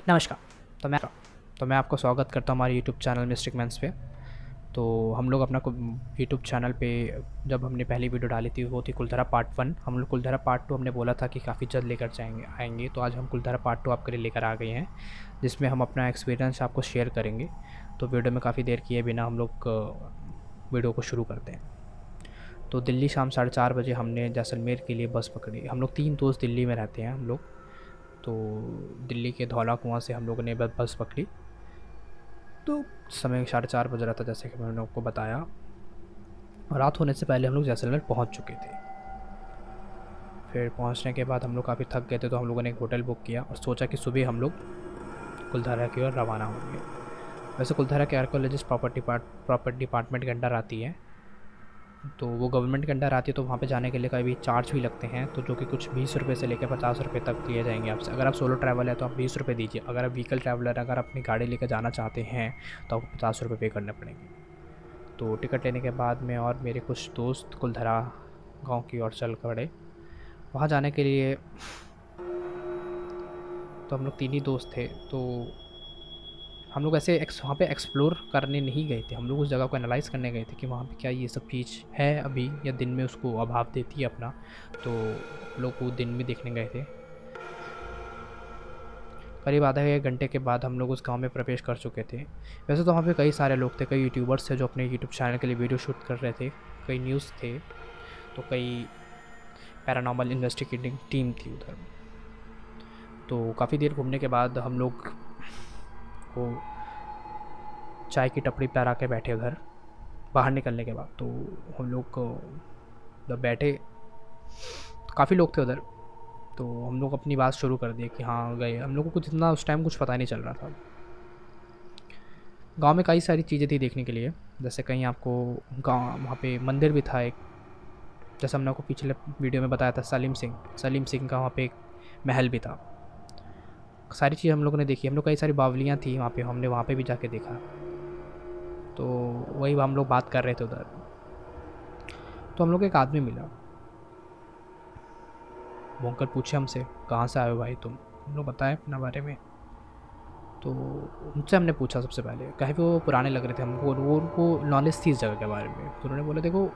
नमस्कार। तो मैं आपको स्वागत करता हूँ हमारे यूट्यूब चैनल मिस्टिक मैन्स पे। तो हम लोग अपना यूट्यूब चैनल पे जब हमने पहली वीडियो डाली थी वो थी कुलधारा पार्ट 1। हम लोग कुलधारा पार्ट 2 हमने बोला था कि काफ़ी जल्द लेकर आएंगे। तो आज हम कुलधारा पार्ट 2 आपके लिए लेकर आ गए हैं, जिसमें हम अपना एक्सपीरियंस आपको शेयर करेंगे। तो वीडियो में काफ़ी देर किए बिना हम लोग वीडियो को शुरू करते हैं। तो दिल्ली शाम 4:30 बजे हमने जैसलमेर के लिए बस पकड़ी। हम लोग 3 दोस्त दिल्ली में रहते हैं हम लोग। तो दिल्ली के धौला कुआं से हम लोगों ने बस पकड़ी। तो समय 4:30 बज रहा था, जैसे कि मैंने आपको बताया। रात होने से पहले हम लोग जैसलमेर पहुंच चुके थे। फिर पहुंचने के बाद हम लोग काफ़ी थक गए थे, तो हम लोगों ने एक होटल बुक किया और सोचा कि सुबह हम लोग कुलधारा की ओर रवाना होंगे। वैसे कुलधारा के आर्कोलॉजिस्ट प्रॉपर्टी डिपार्टमेंट के अंडर आती है, तो वो गवर्नमेंट के अंडर आती है। तो वहाँ पे जाने के लिए कभी चार्ज भी लगते हैं, तो जो कि कुछ 20 रुपये से लेकर 50 रुपये तक लिए जाएंगे आपसे। अगर आप सोलो ट्रैवल है तो आप 20 रुपये दीजिए। अगर आप व्हीकल ट्रैवलर अगर अपनी गाड़ी लेकर जाना चाहते हैं तो आपको 50 रुपये पे करने पड़ेंगे। तो टिकट लेने के बाद मैं और मेरे कुछ दोस्त कुलधरा गांव की ओर चल पड़े वहाँ जाने के लिए। तो हम लोग 3 ही दोस्त थे। तो हम लोग ऐसे वहाँ पे एक्सप्लोर करने नहीं गए थे, हम लोग उस जगह को एनालाइज़ करने गए थे कि वहाँ पे क्या ये सब चीज़ है अभी, या दिन में उसको अभाव देती है अपना। तो लोग वो दिन में देखने गए थे। करीब आधा एक घंटे के बाद हम लोग उस गांव में प्रवेश कर चुके थे। वैसे तो वहाँ पे कई सारे लोग थे, कई यूट्यूबर्स थे जो अपने यूट्यूब चैनल के लिए वीडियो शूट कर रहे थे, कई न्यूज़ थे, तो कई पैरानॉर्मल इन्वेस्टिगेटिंग टीम थी उधर। तो काफ़ी देर घूमने के बाद हम लोग को चाय की टपरी पर आके बैठे उधर। बाहर निकलने के बाद तो हम लोग को जब बैठे तो काफ़ी लोग थे उधर। तो हम लोग अपनी बात शुरू कर दिए कि हाँ गए। हम लोग को कुछ इतना उस टाइम कुछ पता नहीं चल रहा था। गांव में कई सारी चीज़ें थी देखने के लिए, जैसे कहीं आपको गांव वहाँ पे मंदिर भी था एक, जैसे हमने आपको पिछले वीडियो में बताया था सलीम सिंह का वहाँ पे एक महल भी था। सारी चीज़ हम लोगों ने देखी। हम लोग कई सारी बावलियाँ थी वहाँ पे, हमने वहाँ पे भी जाके देखा। तो वही हम लोग बात कर रहे थे उधर। तो हम लोग एक आदमी मिला। वो अंकल पूछे हमसे, कहाँ से आए हो भाई तुम? हम लोग बताएं अपना बारे में। तो उनसे हमने पूछा सबसे पहले, कहे वो पुराने लग रहे थे हमको, वो उनको नॉलेज थी इस जगह के बारे में। तो उन्होंने बोला देखो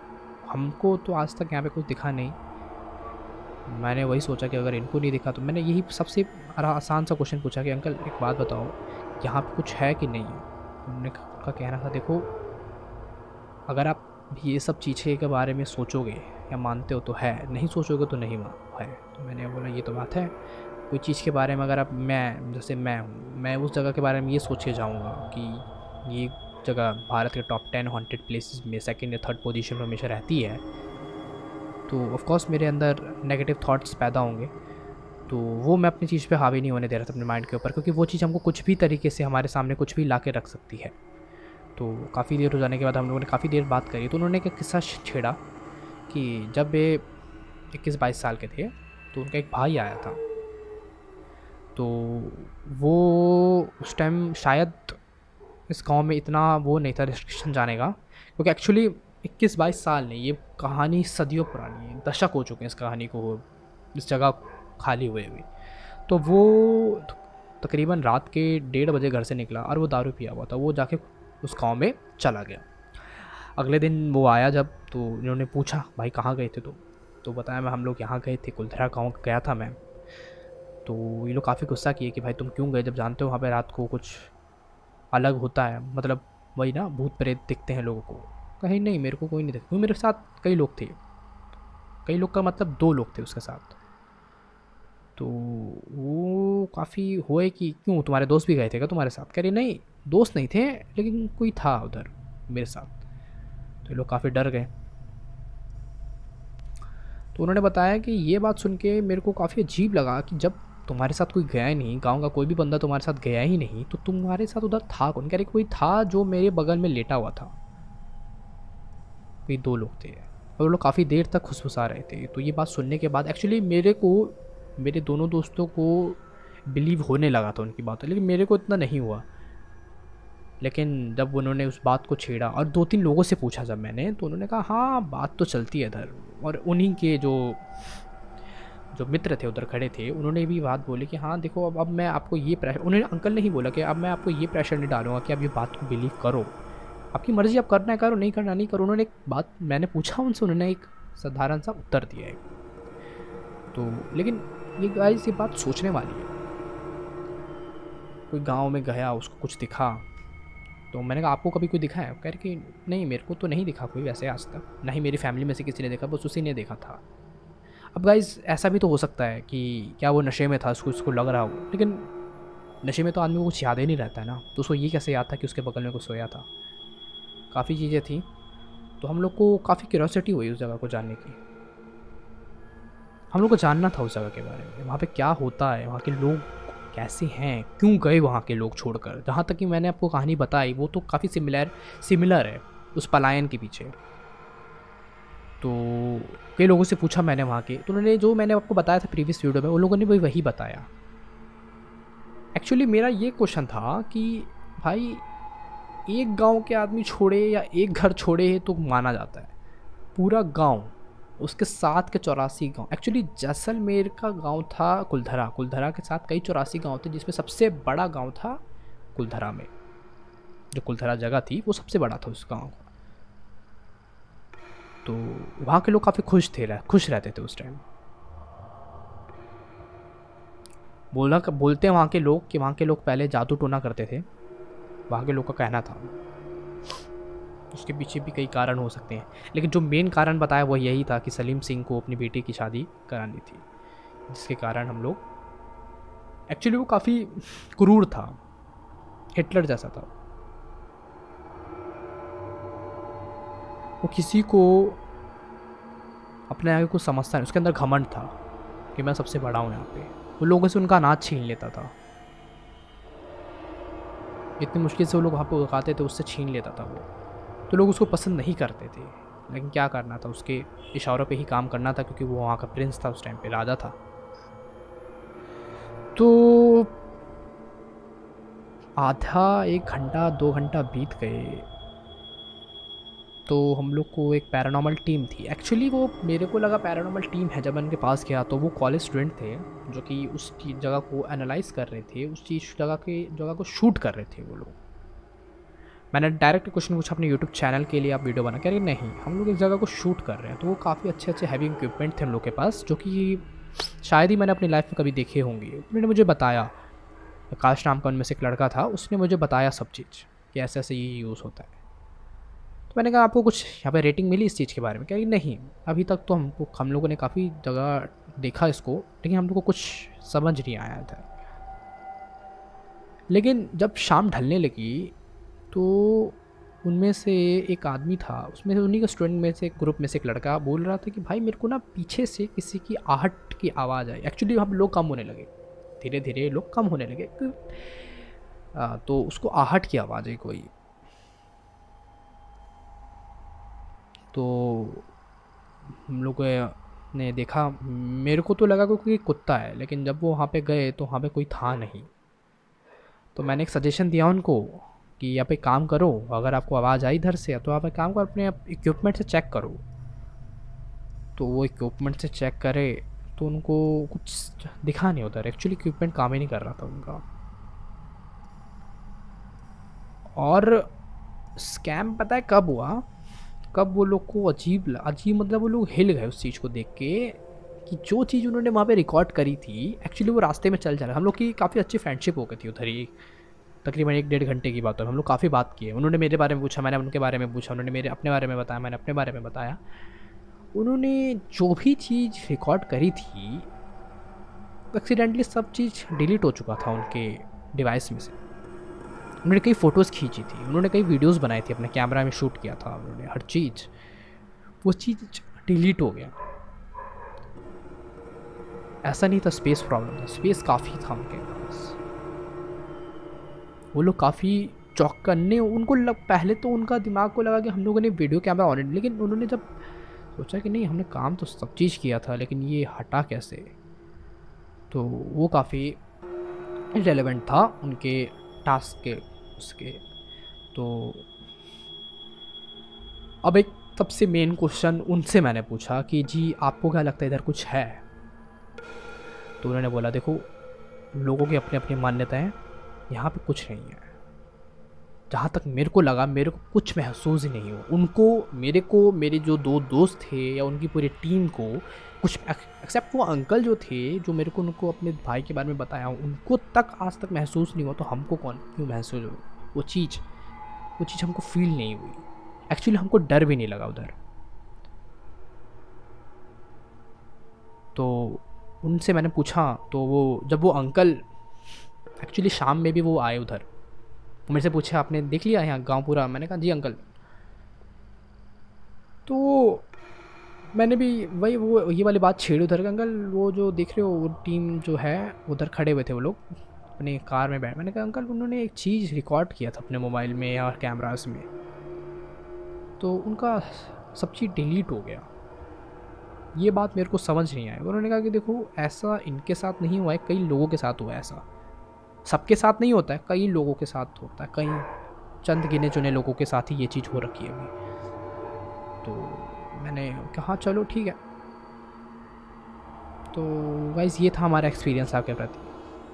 हमको तो आज तक यहाँ पे कुछ दिखा नहीं। मैंने वही सोचा कि अगर इनको नहीं दिखा तो मैंने यही सबसे आसान सा क्वेश्चन पूछा कि अंकल एक बात बताओ, यहाँ पे कुछ है कि नहीं है? उन्होंने उनका कहना था देखो अगर आप ये सब चीज़ें के बारे में सोचोगे या मानते हो तो है, नहीं सोचोगे तो नहीं है। तो मैंने बोला ये तो बात है। कोई चीज़ के बारे में अगर आप जैसे मैं हूँ, मैं उस जगह के बारे में ये सोच के जाऊँगा कि ये जगह भारत के टॉप 10 हॉन्टेड प्लेसेस में सेकंड या थर्ड पोजीशन पर हमेशा रहती है, तो ऑफ कोर्स मेरे अंदर नेगेटिव थॉट्स पैदा होंगे। तो वो मैं अपनी चीज़ पे हावी नहीं होने दे रहा था अपने माइंड के ऊपर, क्योंकि वो चीज़ हमको कुछ भी तरीके से हमारे सामने कुछ भी ला के रख सकती है। तो काफ़ी देर हो जाने के बाद हम लोगों ने काफ़ी देर बात करी। तो उन्होंने एक किस्सा छेड़ा कि जब ये 21-22 साल के थे तो उनका एक भाई आया था। तो वो उस टाइम शायद इस गांव में इतना वो नहीं था रिस्ट्रिक्शन जाने का, क्योंकि एक्चुअली 21-22 साल नहीं, ये कहानी सदियों पुरानी है, दशक हो चुके हैं इस कहानी को इस जगह खाली हुए हुए। तो वो तकरीबन रात के 1:30 बजे घर से निकला और वो दारू पिया हुआ था। वो जाके उस गांव में चला गया। अगले दिन वो आया जब, तो इन्होंने पूछा भाई कहाँ गए थे तुम? तो बताया मैं हम लोग यहाँ गए थे, कुलधरा गाँव गया था मैं। तो ये लोग काफ़ी गुस्सा किए कि भाई तुम क्यों गए, जब जानते हो वहाँ पे रात को कुछ अलग होता है, मतलब वही ना भूत प्रेत दिखते हैं लोगों को। कहीं नहीं, मेरे को कोई नहीं दिखता। मेरे साथ कई लोग थे, कई लोग का मतलब 2 लोग थे उसके साथ। तो वो काफ़ी हुए कि क्यों तुम्हारे दोस्त भी गए थे क्या तुम्हारे साथ? कह रही नहीं दोस्त नहीं थे, लेकिन कोई था उधर मेरे साथ। तो ये लोग काफ़ी डर गए। तो उन्होंने बताया कि ये बात सुन के मेरे को काफ़ी अजीब लगा कि जब तुम्हारे साथ कोई गया ही नहीं, गांव का कोई भी बंदा तुम्हारे साथ गया ही नहीं, तो तुम्हारे साथ उधर था कौन? कह रहे कोई था जो मेरे बगल में लेटा हुआ था। कोई 2 लोग थे और वो लोग काफ़ी देर तक खुसफुसा रहे थे। तो ये बात सुनने के बाद एक्चुअली मेरे दोनों दोस्तों को बिलीव होने लगा था उनकी बात, लेकिन मेरे को इतना नहीं हुआ। लेकिन जब उन्होंने उस बात को छेड़ा और 2-3 लोगों से पूछा जब मैंने, तो उन्होंने कहा हाँ बात तो चलती है इधर। और उन्हीं के जो जो मित्र थे उधर खड़े थे, उन्होंने भी बात बोली कि हाँ देखो, अब मैं आपको ये प्रेशर, उन्होंने अंकल ने ही बोला कि अब मैं आपको ये प्रेशर नहीं डालूंगा कि आप ये बात को बिलीव करो, आपकी मर्ज़ी, आप करना है करो, नहीं करना नहीं करो। उन्होंने एक बात, मैंने पूछा उनसे, उन्होंने एक साधारण सा उत्तर दिया है। तो लेकिन ये गाइस, ये बात सोचने वाली है। कोई गांव में गया, उसको कुछ दिखा, तो मैंने कहा आपको कभी कोई दिखा है? कह रहे कि नहीं मेरे को तो नहीं दिखा कोई वैसे आज तक, ना ही मेरी फैमिली में से किसी ने देखा, बस उसी ने देखा था। अब गाइस ऐसा भी तो हो सकता है कि क्या वो नशे में था, उसको लग रहा हो, लेकिन नशे में तो आदमी को कुछ याद ही नहीं रहता है ना, तो उसको ये कैसे याद था कि उसके बगल में कुछ सोया था। काफ़ी चीज़ें थी, तो हम लोग को काफ़ी क्यूरोसिटी हुई उस जगह को जानने की। हम लोग को जानना था उस जगह के बारे में, वहाँ पे क्या होता है, वहाँ के लोग कैसे हैं, क्यों गए वहाँ के लोग छोड़कर। जहाँ तक कि मैंने आपको कहानी बताई वो तो काफ़ी सिमिलर है उस पलायन के पीछे। तो कई लोगों से पूछा मैंने वहाँ के, तो उन्होंने जो मैंने आपको बताया था प्रीवियस वीडियो में, उन लोगों ने भी वही बताया। एक्चुअली मेरा ये क्वेश्चन था कि भाई एक गांव के आदमी छोड़े या एक घर छोड़े तो माना जाता है, पूरा गांव, उसके साथ के 84 गांव। एक्चुअली जैसलमेर का गांव था कुलधरा, कुलधरा के साथ कई 84 गांव थे, जिसमें सबसे बड़ा गांव था कुलधरा में। जो कुलधरा जगह थी वो सबसे बड़ा था उस गांव का। तो वहाँ के लोग काफ़ी खुश रहते थे उस टाइम। बोलते हैं वहाँ के लोग कि वहाँ के लोग पहले जादू टोना करते थे, वहाँ के लोग का कहना था। उसके पीछे भी कई कारण हो सकते हैं, लेकिन जो मेन कारण बताया वो यही था कि सलीम सिंह को अपनी बेटी की शादी करानी थी, जिसके कारण हम लोग, एक्चुअली वो काफ़ी क्रूर था, हिटलर जैसा था। वो किसी को अपने आगे कुछ समझता नहीं, उसके अंदर घमंड था कि मैं सबसे बड़ा हूँ यहाँ पे। वो लोगों से उनका अनाज छीन लेता था, इतनी मुश्किल से वो लोग वहाँ पे उगाते थे, उससे छीन लेता था वो। तो लोग उसको पसंद नहीं करते थे, लेकिन क्या करना था, उसके इशारों पे ही काम करना था, क्योंकि वो वहाँ का प्रिंस था, उस टाइम पे राजा था। तो आधा 1 घंटा 2 घंटा बीत गए, तो हम लोग को एक पैरानॉर्मल टीम थी। एक्चुअली वो मेरे को लगा पैरानॉर्मल टीम है, जब मैं उनके पास गया तो वो कॉलेज स्टूडेंट थे जो कि उस जगह को एनालाइज कर रहे थे, उस जगह को शूट कर रहे थे वो लोग। मैंने डायरेक्ट क्वेश्चन पूछा अपने यूट्यूब चैनल के लिए आप वीडियो बना, कह रहे नहीं हम लोग इस जगह को शूट कर रहे हैं। तो वो काफ़ी अच्छे अच्छे हैवी इक्विपमेंट थे हम लोग के पास, जो कि शायद ही मैंने अपनी लाइफ में कभी देखे होंगे। उन्होंने मुझे बताया, आकाश नाम का उनमें से एक लड़का था, उसने मुझे बताया सब चीज़ कि ऐसे ऐसे ये यूज़ होता है। तो मैंने कहा आपको कुछ यहाँ पे रेटिंग मिली इस चीज़ के बारे में? कह रही नहीं, अभी तक तो हम लोगों ने काफ़ी जगह देखा इसको, लेकिन हम लोग को कुछ समझ नहीं आया था। लेकिन जब शाम ढलने लगी तो उनमें से एक आदमी था, उसमें से उन्हीं के स्टूडेंट में से ग्रुप में से एक लड़का बोल रहा था कि भाई मेरे को ना पीछे से किसी की आहट की आवाज़ आई। एक्चुअली हम लोग कम होने लगे, धीरे धीरे लोग कम होने लगे, तो उसको आहट की आवाज़ आई कोई। तो हम लोग ने देखा, मेरे को तो लगा कोई कुत्ता है, लेकिन जब वो वहाँ पे गए तो वहाँ पे कोई था नहीं। तो मैंने एक सजेशन दिया उनको कि आप एक काम करो, अगर आपको आवाज़ आई इधर से तो आप एक काम करो, अपने इक्विपमेंट से चेक करो। तो वो इक्विपमेंट से चेक करे तो उनको कुछ दिखा नहीं उधर। एक्चुअली इक्विपमेंट काम ही नहीं कर रहा था उनका। और स्कैम पता है कब हुआ, कब वो लोग को अजीब मतलब वो लोग हिल गए उस चीज़ को देख के कि जो चीज़ उन्होंने वहाँ पे रिकॉर्ड करी थी, एक्चुअली वो रास्ते में चल रहा। हम लोग की काफ़ी अच्छी फ्रेंडशिप हो गई थी उधर ही, तकरीबन 1-1.5 घंटे की बात है। हम लोग काफ़ी बात किए, उन्होंने मेरे बारे में पूछा, मैंने उनके बारे में पूछा, उन्होंने मेरे अपने बारे में बताया, मैंने अपने बारे में बताया। उन्होंने जो भी चीज़ रिकॉर्ड करी थी, एक्सीडेंटली सब चीज़ डिलीट हो चुका था उनके डिवाइस में से। उन्होंने कई फ़ोटोज़ खींची थी, उन्होंने कई वीडियोज़ बनाई थी, अपने कैमरा में शूट किया था उन्होंने हर चीज़, वो चीज़ डिलीट हो गया। ऐसा नहीं था स्पेस प्रॉब्लम था, स्पेस काफ़ी था उनके पास। वो लोग काफ़ी चौकन्ने, पहले तो उनका दिमाग को लगा कि हम लोगों ने वीडियो कैमरा ऑन, लेकिन उन्होंने जब सोचा कि नहीं हमने काम तो सब चीज़ किया था, लेकिन ये हटा कैसे, तो वो काफ़ी इरेलेवेंट था उनके टास्क के उसके। तो अब एक सबसे मेन क्वेश्चन उनसे मैंने पूछा कि जी आपको क्या लगता है इधर कुछ है? तो उन्होंने बोला देखो लोगों की अपनी अपनी मान्यताएं हैं, यहाँ पे कुछ नहीं है। जहाँ तक मेरे को लगा मेरे को कुछ महसूस ही नहीं हुआ। उनको मेरे को मेरे जो 2 दोस्त थे या उनकी पूरी टीम को कुछ एक्सेप्ट वो अंकल जो थे जो मेरे को उनको अपने भाई के बारे में बताया उनको तक आज तक महसूस नहीं हुआ, तो हमको कौन क्यों महसूस हो? वो चीज़ हमको फील नहीं हुई। एक्चुअली हमको डर भी नहीं लगा उधर। तो उनसे मैंने पूछा तो वो जब वो अंकल एक्चुअली शाम में भी वो आए उधर, वो मेरे से पूछा आपने देख लिया यहाँ गांव पूरा? मैंने कहा जी अंकल। तो मैंने भी वही वो ये वाली बात छेड़ी उधर, अंकल वो जो देख रहे हो वो टीम जो है उधर खड़े हुए थे वो लोग अपनी कार में बैठ। मैंने कहा अंकल उन्होंने एक चीज़ रिकॉर्ड किया था अपने मोबाइल में या कैमरास में, तो उनका सब चीज़ डिलीट हो गया। ये बात मेरे को समझ नहीं आई। उन्होंने कहा कि देखो ऐसा इनके साथ नहीं हुआ है, कई लोगों के साथ हुआ है ऐसा। सबके साथ नहीं होता है, कई लोगों के साथ होता है, कई चंद गिने चुने लोगों के साथ ही ये चीज़ हो रखी है अभी। तो मैंने कहा हाँ चलो ठीक है। तो गाइस ये था हमारा एक्सपीरियंस आपके प्रति।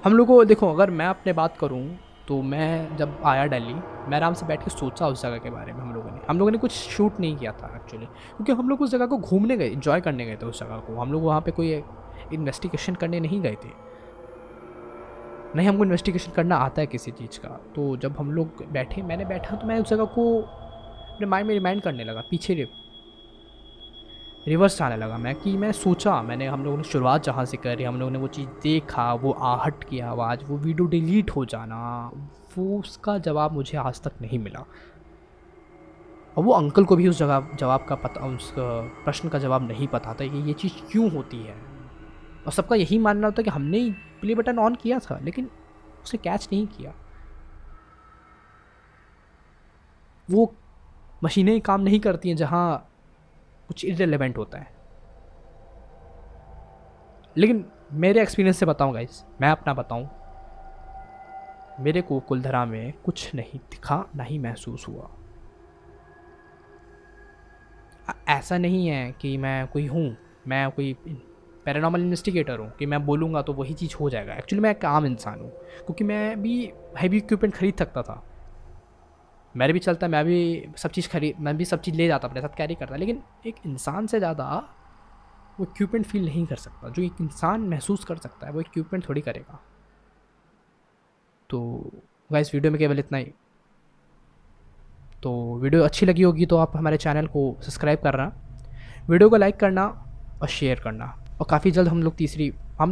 हम लोग को देखो अगर मैं अपने बात करूँ तो मैं जब आया दिल्ली मैं आराम से बैठ के सोचा उस जगह के बारे में। हम लोगों ने कुछ शूट नहीं किया था एक्चुअली, क्योंकि हम लोग उस जगह को घूमने गए, एंजॉय करने गए थे उस जगह को। हम लोग वहाँ पे कोई इन्वेस्टिगेशन करने नहीं गए थे, नहीं हमको इन्वेस्टिगेशन करना आता है किसी चीज़ का। तो जब हम लोग बैठे, मैंने बैठा तो मैं उस जगह को अपने माइंड में रिमाइंड करने लगा, पीछे रिवर्स आने लगा मैं कि मैं सोचा मैंने हम लोगों ने शुरुआत जहाँ से करी, हम लोगों ने वो चीज़ देखा, वो आहट की आवाज़, वो वीडियो डिलीट हो जाना, वो उसका जवाब मुझे आज तक नहीं मिला। और वो अंकल को भी उस जवाब का पता, उस प्रश्न का जवाब नहीं पता था कि ये चीज़ क्यों होती है। और सबका यही मानना होता है कि हमने ही प्ले बटन ऑन किया था लेकिन उसे कैच नहीं किया। वो मशीनें काम नहीं करती हैं जहाँ कुछ इररिलेवेंट होता है। लेकिन मेरे एक्सपीरियंस से बताऊँ गाइस, मैं अपना बताऊँ, मेरे को कुलधरा में कुछ नहीं दिखा, ना ही महसूस हुआ। ऐसा नहीं है कि मैं कोई पैरानॉर्मल इन्वेस्टिगेटर हूँ कि मैं बोलूँगा तो वही चीज़ हो जाएगा। एक्चुअली मैं एक आम इंसान हूँ, क्योंकि मैं भी हैवी इक्विपमेंट खरीद सकता था, मेरे भी चलता, मैं भी सब चीज़ ले जाता अपने साथ, कैरी करता। लेकिन एक इंसान से ज़्यादा वो इक्विपमेंट फील नहीं कर सकता। जो एक इंसान महसूस कर सकता है वो इक्विपमेंट थोड़ी करेगा। तो गाइस वीडियो में केवल इतना ही। तो वीडियो अच्छी लगी होगी तो आप हमारे चैनल को सब्सक्राइब करना, वीडियो को लाइक करना और शेयर करना। और काफ़ी जल्द हम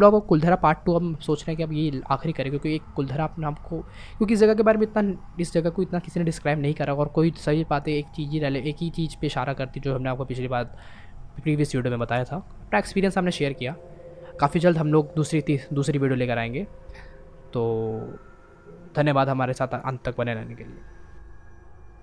लोग कुलधरा पार्ट 2 हम सोच रहे हैं कि अब ये आखिरी करें, क्योंकि एक कुलधरा अपने आपको, क्योंकि इस जगह के बारे में इस जगह को इतना किसी ने डिस्क्राइब नहीं करा, और कोई सही बातें एक ही चीज़ पे इशारा करती जो हमने आपको पिछली बार प्रीवियस वीडियो में बताया था। अपना एक्सपीरियंस हमने शेयर किया। काफ़ी जल्द हम लोग दूसरी वीडियो लेकर आएंगे। तो धन्यवाद हमारे साथ अंत तक बने रहने के लिए।